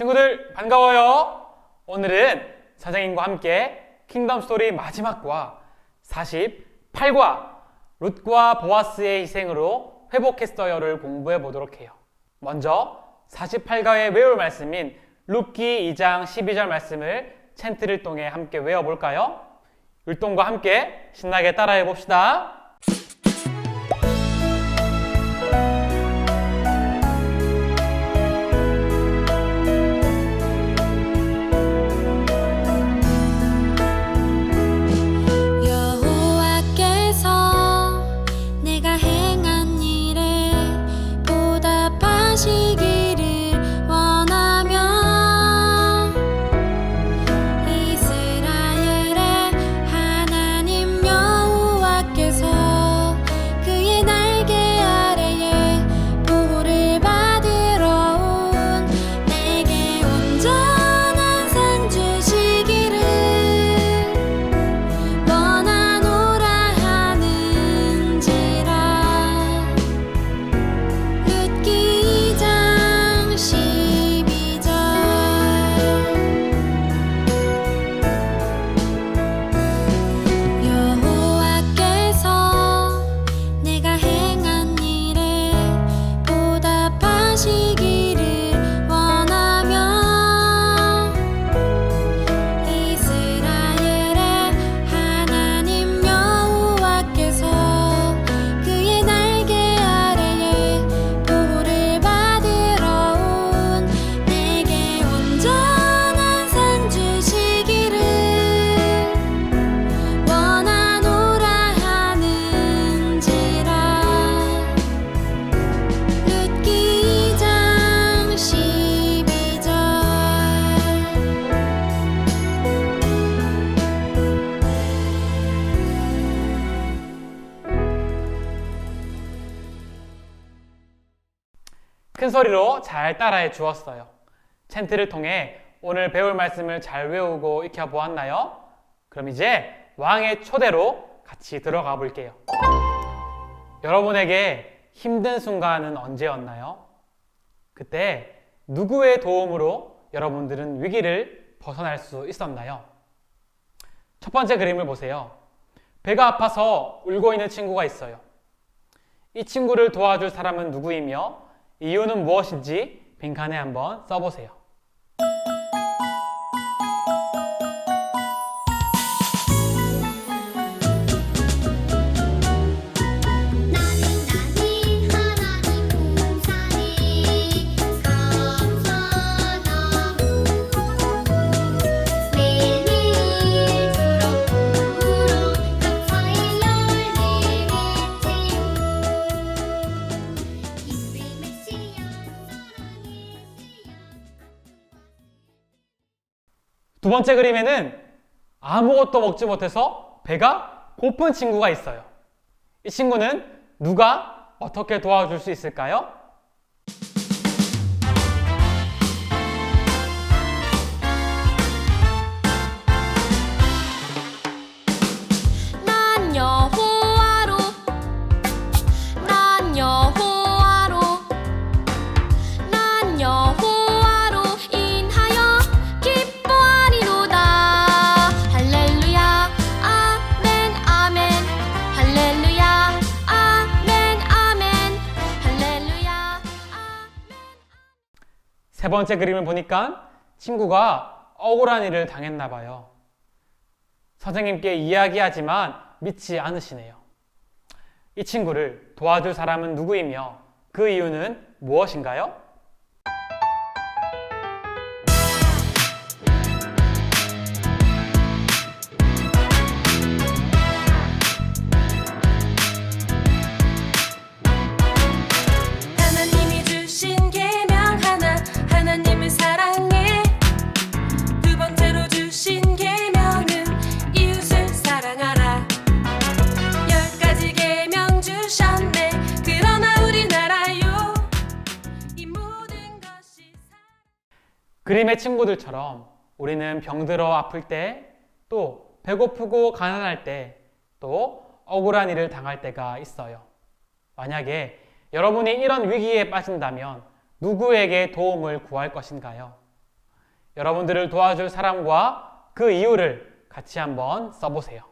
친구들 반가워요. 오늘은 선생님과 함께 킹덤 스토리 마지막과 48과 룻과 보아스의 희생으로 회복했어요를 공부해 보도록 해요. 먼저 48과의 외울 말씀인 룻기 2장 12절 말씀을 챈트를 통해 함께 외워볼까요? 율동과 함께 신나게 따라해 봅시다. 큰 소리로 잘 따라해 주었어요. 챈트를 통해 오늘 배울 말씀을 잘 외우고 익혀보았나요? 그럼 이제 왕의 초대로 같이 들어가 볼게요. 여러분에게 힘든 순간은 언제였나요? 그때 누구의 도움으로 여러분들은 위기를 벗어날 수 있었나요? 첫 번째 그림을 보세요. 배가 아파서 울고 있는 친구가 있어요. 이 친구를 도와줄 사람은 누구이며 이유는 무엇인지 빈칸에 한번 써보세요. 두 번째 그림에는 아무것도 먹지 못해서 배가 고픈 친구가 있어요. 이 친구는 누가 어떻게 도와줄 수 있을까요? 세 번째 그림을 보니까 친구가 억울한 일을 당했나 봐요. 선생님께 이야기하지만 믿지 않으시네요. 이 친구를 도와줄 사람은 누구이며 그 이유는 무엇인가요? 그림의 친구들처럼 우리는 병들어 아플 때, 또 배고프고 가난할 때, 또 억울한 일을 당할 때가 있어요. 만약에 여러분이 이런 위기에 빠진다면 누구에게 도움을 구할 것인가요? 여러분들을 도와줄 사람과 그 이유를 같이 한번 써보세요.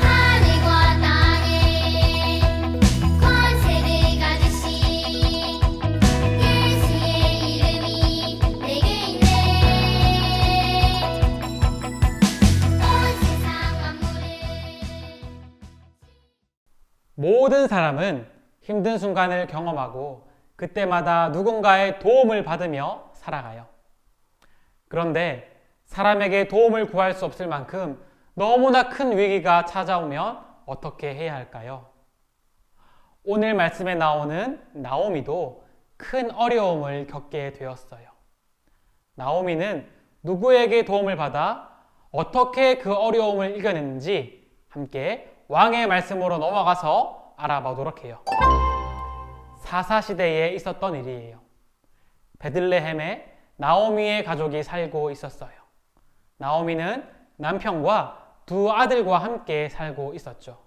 하늘과 땅에 권세를 가지신 예수의 이름이 내게 있네. 온 세상 만물을 모든 사람은 힘든 순간을 경험하고 그때마다 누군가의 도움을 받으며 살아가요. 그런데 사람에게 도움을 구할 수 없을 만큼 너무나 큰 위기가 찾아오면 어떻게 해야 할까요? 오늘 말씀에 나오는 나오미도 큰 어려움을 겪게 되었어요. 나오미는 누구에게 도움을 받아 어떻게 그 어려움을 이겨냈는지 함께 왕의 말씀으로 넘어가서 알아보도록 해요. 사사시대에 있었던 일이에요. 베들레헴에 나오미의 가족이 살고 있었어요. 나오미는 남편과 두 아들과 함께 살고 있었죠.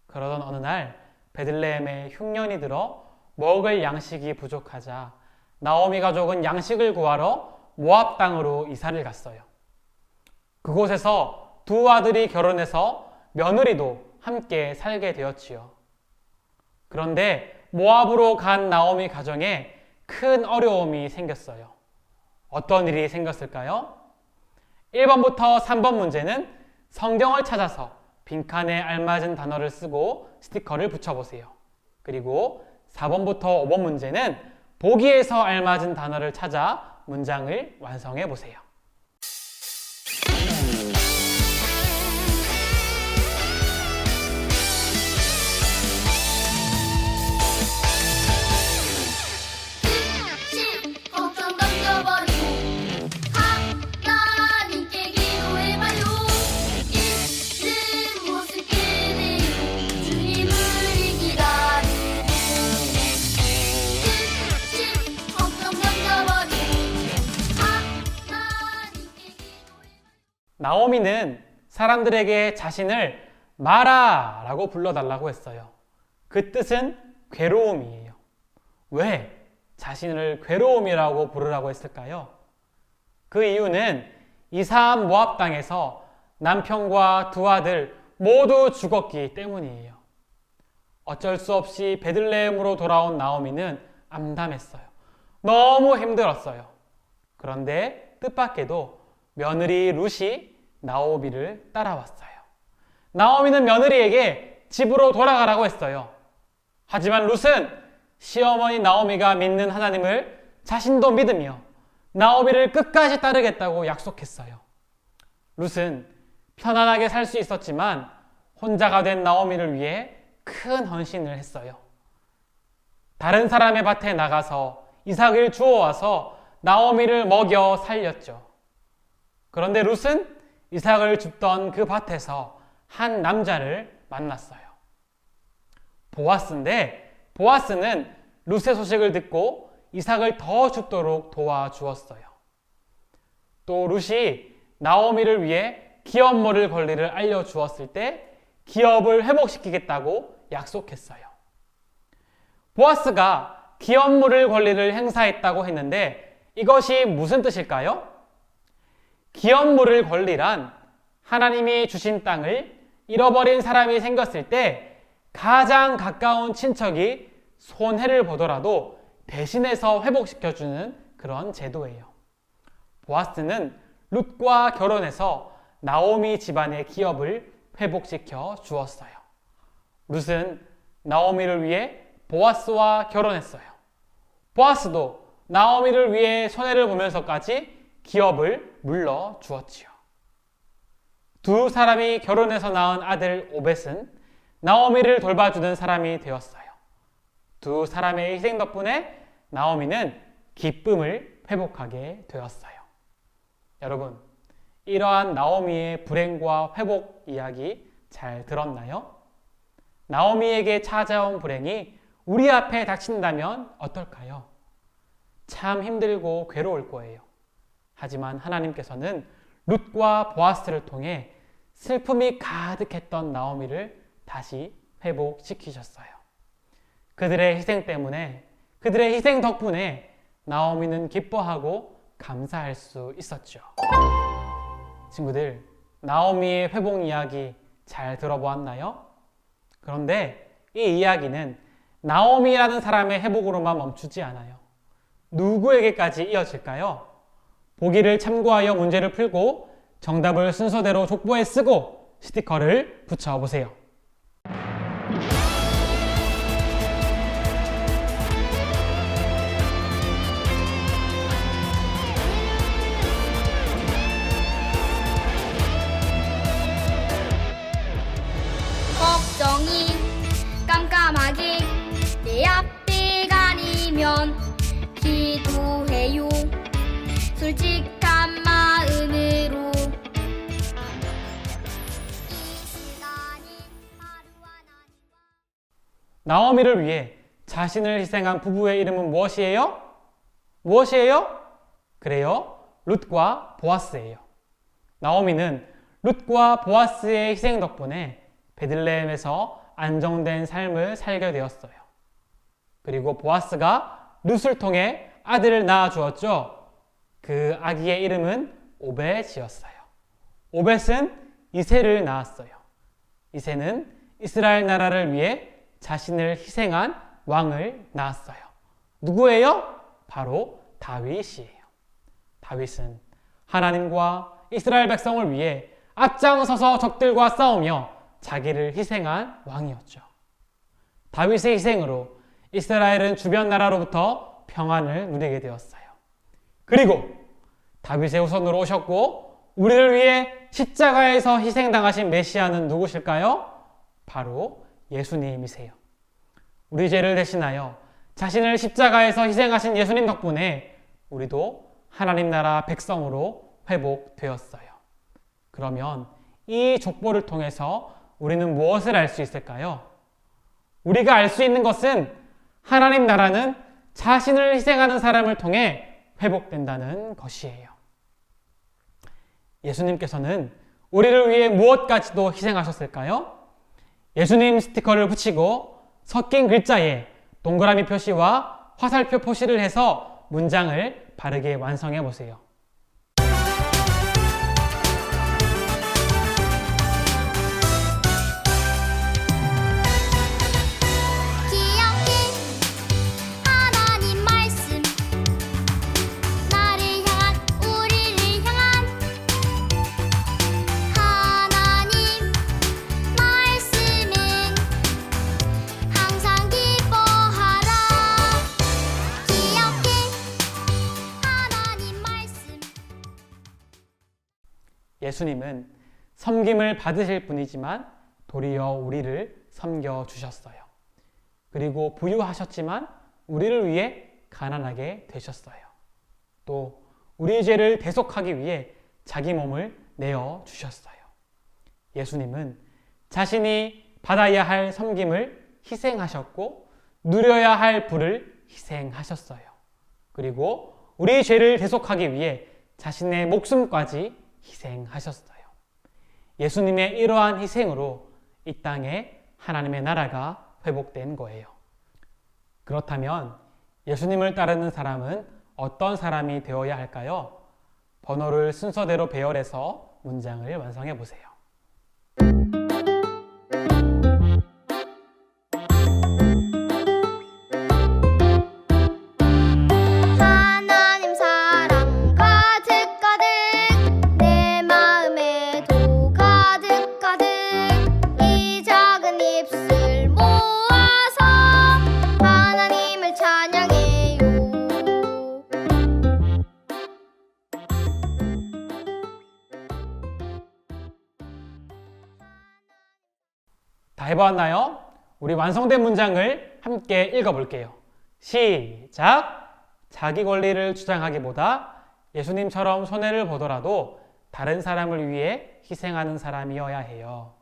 그러던 어느 날 베들레헴에 흉년이 들어 먹을 양식이 부족하자 나오미 가족은 양식을 구하러 모압 땅으로 이사를 갔어요. 그곳에서 두 아들이 결혼해서 며느리도 함께 살게 되었지요. 그런데 모압으로 간 나오미 가정에 큰 어려움이 생겼어요. 어떤 일이 생겼을까요? 1번부터 3번 문제는 성경을 찾아서 빈칸에 알맞은 단어를 쓰고 스티커를 붙여보세요. 그리고 4번부터 5번 문제는 보기에서 알맞은 단어를 찾아 문장을 완성해 보세요. 걱정 던져버리고 하나님께 기도해봐요. 있는 모습 그대로 주님을 기다리고 걱정 던져버리고 하나님께 기도해봐요. 나오미는 사람들에게 자신을 마라 라고 불러달라고 했어요. 그 뜻은 괴로움이에요. 왜 자신을 괴로움이라고 부르라고 했을까요? 그 이유는 이사한 모압 땅에서 남편과 두 아들 모두 죽었기 때문이에요. 어쩔 수 없이 베들레헴으로 돌아온 나오미는 암담했어요. 너무 힘들었어요. 그런데 뜻밖에도 며느리 룻이 나오미를 따라왔어요. 나오미는 며느리에게 집으로 돌아가라고 했어요. 하지만 룻은 시어머니 나오미가 믿는 하나님을 자신도 믿으며 나오미를 끝까지 따르겠다고 약속했어요. 룻은 편안하게 살 수 있었지만 혼자가 된 나오미를 위해 큰 헌신을 했어요. 다른 사람의 밭에 나가서 이삭을 주워와서 나오미를 먹여 살렸죠. 그런데 룻은 이삭을 줍던 그 밭에서 한 남자를 만났어요. 보아스인데 보아스는 룻의 소식을 듣고 이삭을 더 줍도록 도와주었어요. 또 룻이 나오미를 위해 기업물을 권리를 알려주었을 때 기업을 회복시키겠다고 약속했어요. 보아스가 기업물을 권리를 행사했다고 했는데 이것이 무슨 뜻일까요? 기업물을 권리란 하나님이 주신 땅을 잃어버린 사람이 생겼을 때 가장 가까운 친척이 손해를 보더라도 대신해서 회복시켜주는 그런 제도예요. 보아스는 룻과 결혼해서 나오미 집안의 기업을 회복시켜 주었어요. 룻은 나오미를 위해 보아스와 결혼했어요. 보아스도 나오미를 위해 손해를 보면서까지 기업을 물러 주었지요. 두 사람이 결혼해서 낳은 아들 오벳은 나오미를 돌봐주는 사람이 되었어요. 두 사람의 희생 덕분에 나오미는 기쁨을 회복하게 되었어요. 여러분, 이러한 나오미의 불행과 회복 이야기 잘 들었나요? 나오미에게 찾아온 불행이 우리 앞에 닥친다면 어떨까요? 참 힘들고 괴로울 거예요. 하지만 하나님께서는 룻과 보아스를 통해 슬픔이 가득했던 나오미를 다시 회복시키셨어요. 그들의 희생 때문에, 그들의 희생 덕분에 나오미는 기뻐하고 감사할 수 있었죠. 친구들, 나오미의 회복 이야기 잘 들어보았나요? 그런데 이 이야기는 나오미라는 사람의 회복으로만 멈추지 않아요. 누구에게까지 이어질까요? 보기를 참고하여 문제를 풀고 정답을 순서대로 족보에 쓰고 스티커를 붙여보세요. 걱정이 깜깜하게 내 앞에 가리면 기도해요. 솔직한 마음으로 이 시간이 하루하나님과 나오미를 위해 자신을 희생한 부부의 이름은 무엇이에요? 무엇이에요? 그래요, 룻과 보아스예요. 나오미는 룻과 보아스의 희생 덕분에 베들레헴에서 안정된 삶을 살게 되었어요. 그리고 보아스가 룻을 통해 아들을 낳아 주었죠. 그 아기의 이름은 오벳이었어요. 오벳은 이새를 낳았어요. 이새는 이스라엘 나라를 위해 자신을 희생한 왕을 낳았어요. 누구예요? 바로 다윗이에요. 다윗은 하나님과 이스라엘 백성을 위해 앞장서서 적들과 싸우며 자기를 희생한 왕이었죠. 다윗의 희생으로 이스라엘은 주변 나라로부터 평안을 누리게 되었어요. 그리고 다윗의 후손으로 오셨고 우리를 위해 십자가에서 희생당하신 메시아는 누구실까요? 바로 예수님이세요. 우리 죄를 대신하여 자신을 십자가에서 희생하신 예수님 덕분에 우리도 하나님 나라 백성으로 회복되었어요. 그러면 이 족보를 통해서 우리는 무엇을 알 수 있을까요? 우리가 알 수 있는 것은 하나님 나라는 자신을 희생하는 사람을 통해 회복된다는 것이에요. 예수님께서는 우리를 위해 무엇까지도 희생하셨을까요? 예수님 스티커를 붙이고 섞인 글자에 동그라미 표시와 화살표 표시를 해서 문장을 바르게 완성해 보세요. 기억해 하나님 말씀 나를 향한 우리를 향한 하나님 말씀은 항상 기뻐하라. 기억해 하나님 말씀. 예수님은 섬김을 받으실 분이지만 도리어 우리를 섬겨주셨어요. 그리고 부유하셨지만 우리를 위해 가난하게 되셨어요. 또 우리의 죄를 대속하기 위해 자기 몸을 내어주셨어요. 예수님은 자신이 받아야 할 섬김을 희생하셨고 누려야 할 부를 희생하셨어요. 그리고 우리의 죄를 대속하기 위해 자신의 목숨까지 희생하셨어요. 예수님의 이러한 희생으로 이 땅에 하나님의 나라가 회복된 거예요. 그렇다면 예수님을 따르는 사람은 어떤 사람이 되어야 할까요? 번호를 순서대로 배열해서 문장을 완성해 보세요. 하나님 사랑 가득가득 내 마음에도 가득가득 이 작은 입술 모아서 하나님을 찬양해요. 다 해보았나요? 우리 완성된 문장을 함께 읽어볼게요. 시작! 자기 권리를 주장하기보다 예수님처럼 손해를 보더라도 다른 사람을 위해 희생하는 사람이어야 해요.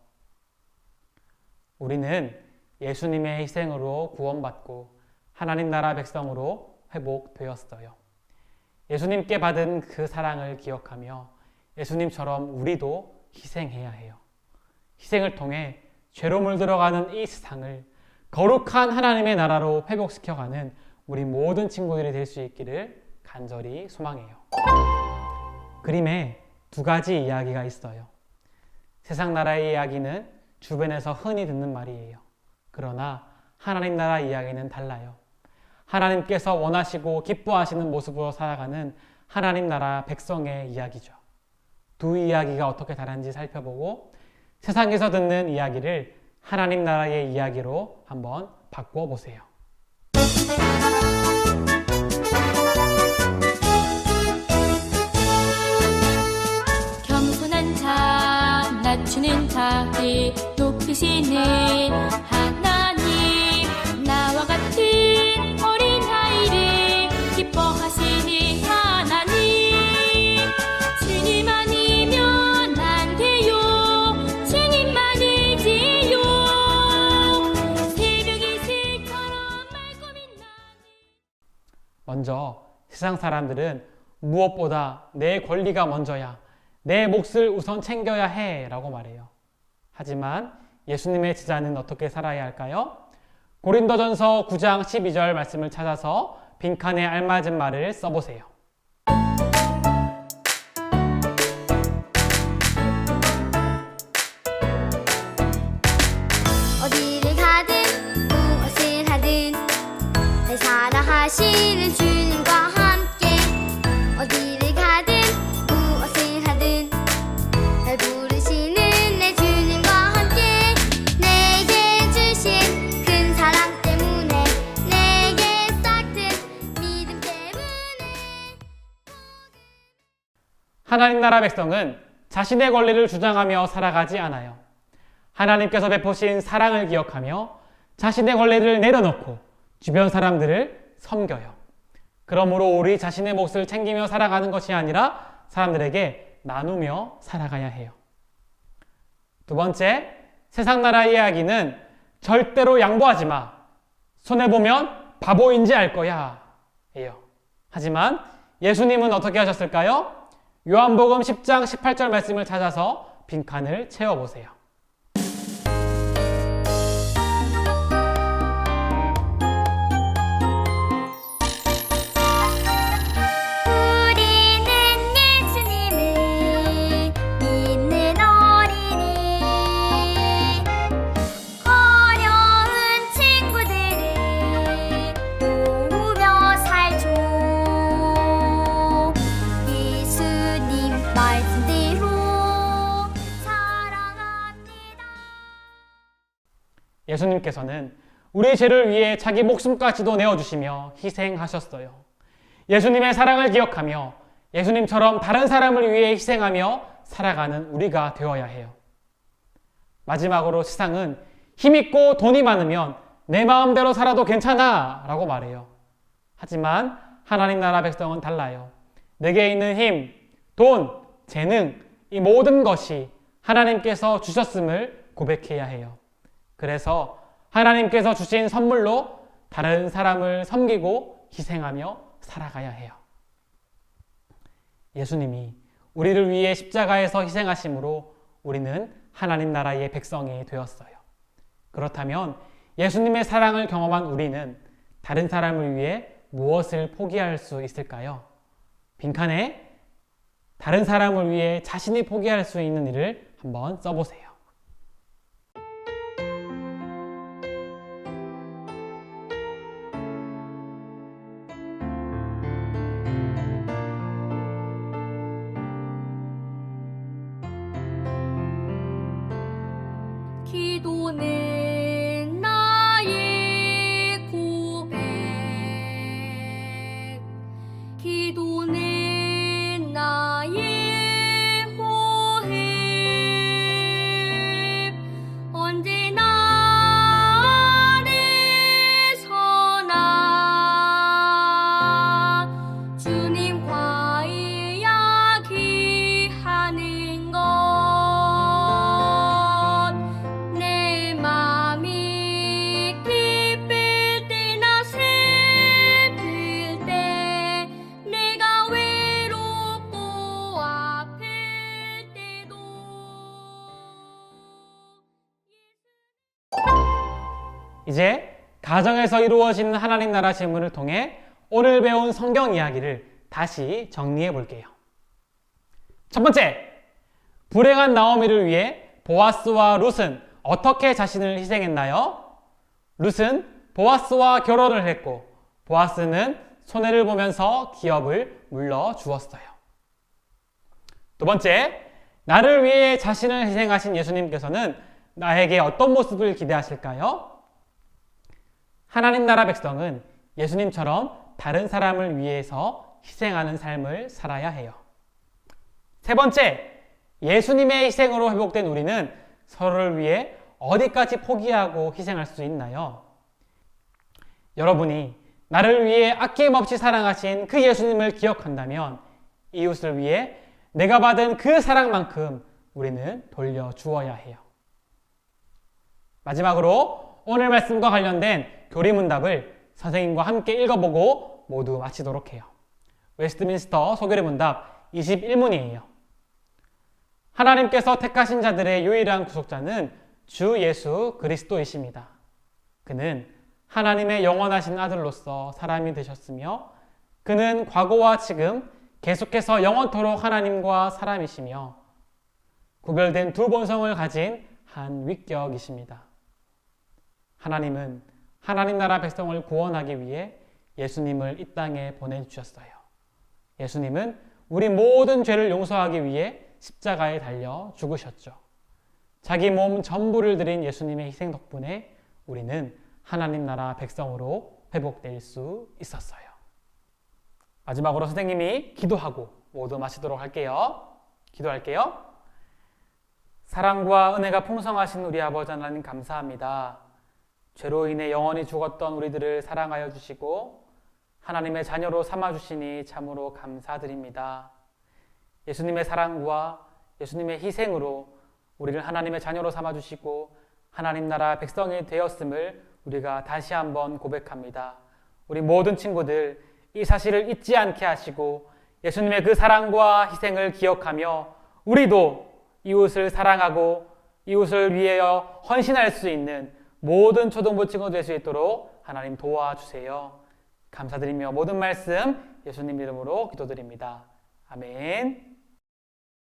우리는 예수님의 희생으로 구원받고 하나님 나라 백성으로 회복되었어요. 예수님께 받은 그 사랑을 기억하며 예수님처럼 우리도 희생해야 해요. 희생을 통해 죄로 물들어가는 이 세상을 거룩한 하나님의 나라로 회복시켜가는 우리 모든 친구들이 될 수 있기를 간절히 소망해요. 그림에 두 가지 이야기가 있어요. 세상 나라의 이야기는 주변에서 흔히 듣는 말이에요. 그러나 하나님 나라 이야기는 달라요. 하나님께서 원하시고 기뻐하시는 모습으로 살아가는 하나님 나라 백성의 이야기죠. 두 이야기가 어떻게 다른지 살펴보고 세상에서 듣는 이야기를 하나님 나라의 이야기로 한번 바꿔보세요. 겸손한 자, 낮추는 자를 높이시는 하나님, 나와 같은 어린아이를 기뻐하시는 하나님. 주님 아니면 안 돼요. 주님만 의지요. 새벽 이슬처럼 맑고 빛나는. 먼저 세상 사람들은 무엇보다 내 권리가 먼저야, 내 몫을 우선 챙겨야 해 라고 말해요. 하지만 예수님의 제자는 어떻게 살아야 할까요? 고린도전서 9장 12절 말씀을 찾아서 빈칸에 알맞은 말을 써보세요. 어디를 가든 무엇을 하든 날 사랑하시는 주님과 함께 어디를 가든 무엇을 하든 날 부르시는 내 주님과 함께 내게 주신 큰 사랑 때문에 내게 싹튼 믿음 때문에 하나님 나라 백성은 자신의 권리를 주장하며 살아가지 않아요. 하나님께서 베푸신 사랑을 기억하며 자신의 권리를 내려놓고 주변 사람들을 섬겨요. 그러므로 우리 자신의 몫을 챙기며 살아가는 것이 아니라 사람들에게 나누며 살아가야 해요. 두 번째, 세상 나라 이야기는 절대로 양보하지 마. 손해보면 바보인지 알 거야. 예요. 하지만 예수님은 어떻게 하셨을까요? 요한복음 10장 18절 말씀을 찾아서 빈칸을 채워보세요. 우리는 예수님을 믿는 어린이 어려운 친구들을 도우며 살죠. 예수님 말씀대로 사랑합니다. 예수님께서는 우리 죄를 위해 자기 목숨까지도 내어주시며 희생하셨어요. 예수님의 사랑을 기억하며 예수님처럼 다른 사람을 위해 희생하며 살아가는 우리가 되어야 해요. 마지막으로 세상은 힘있고 돈이 많으면 내 마음대로 살아도 괜찮아 라고 말해요. 하지만 하나님 나라 백성은 달라요. 내게 있는 힘, 돈, 재능, 이 모든 것이 하나님께서 주셨음을 고백해야 해요. 그래서 하나님께서 주신 선물로 다른 사람을 섬기고 희생하며 살아가야 해요. 예수님이 우리를 위해 십자가에서 희생하심으로 우리는 하나님 나라의 백성이 되었어요. 그렇다면 예수님의 사랑을 경험한 우리는 다른 사람을 위해 무엇을 포기할 수 있을까요? 빈칸에 다른 사람을 위해 자신이 포기할 수 있는 일을 한번 써보세요. 기도는 나의 고백, 기도는 나의 호혜. 이제 가정에서 이루어지는 하나님 나라 질문을 통해 오늘 배운 성경 이야기를 다시 정리해 볼게요. 첫 번째, 불행한 나오미를 위해 보아스와 룻은 어떻게 자신을 희생했나요? 룻은 보아스와 결혼을 했고 보아스는 손해를 보면서 기업을 물러 주었어요. 두 번째, 나를 위해 자신을 희생하신 예수님께서는 나에게 어떤 모습을 기대하실까요? 하나님 나라 백성은 예수님처럼 다른 사람을 위해서 희생하는 삶을 살아야 해요. 세 번째, 예수님의 희생으로 회복된 우리는 서로를 위해 어디까지 포기하고 희생할 수 있나요? 여러분이 나를 위해 아낌없이 사랑하신 그 예수님을 기억한다면 이웃을 위해 내가 받은 그 사랑만큼 우리는 돌려주어야 해요. 마지막으로 오늘 말씀과 관련된 교리문답을 선생님과 함께 읽어보고 모두 마치도록 해요. 웨스트민스터 소교리문답 21문이에요. 하나님께서 택하신 자들의 유일한 구속자는 주 예수 그리스도이십니다. 그는 하나님의 영원하신 아들로서 사람이 되셨으며 그는 과거와 지금 계속해서 영원토록 하나님과 사람이시며 구별된 두 본성을 가진 한 위격이십니다. 하나님은 하나님 나라 백성을 구원하기 위해 예수님을 이 땅에 보내주셨어요. 예수님은 우리 모든 죄를 용서하기 위해 십자가에 달려 죽으셨죠. 자기 몸 전부를 드린 예수님의 희생 덕분에 우리는 하나님 나라 백성으로 회복될 수 있었어요. 마지막으로 선생님이 기도하고 모두 마치도록 할게요. 기도할게요. 사랑과 은혜가 풍성하신 우리 아버지 하나님 감사합니다. 죄로 인해 영원히 죽었던 우리들을 사랑하여 주시고 하나님의 자녀로 삼아주시니 참으로 감사드립니다. 예수님의 사랑과 예수님의 희생으로 우리를 하나님의 자녀로 삼아주시고 하나님 나라 백성이 되었음을 우리가 다시 한번 고백합니다. 우리 모든 친구들 이 사실을 잊지 않게 하시고 예수님의 그 사랑과 희생을 기억하며 우리도 이웃을 사랑하고 이웃을 위하여 헌신할 수 있는 모든 초등부 친구 될 수 있도록 하나님 도와주세요. 감사드리며 모든 말씀 예수님 이름으로 기도드립니다. 아멘.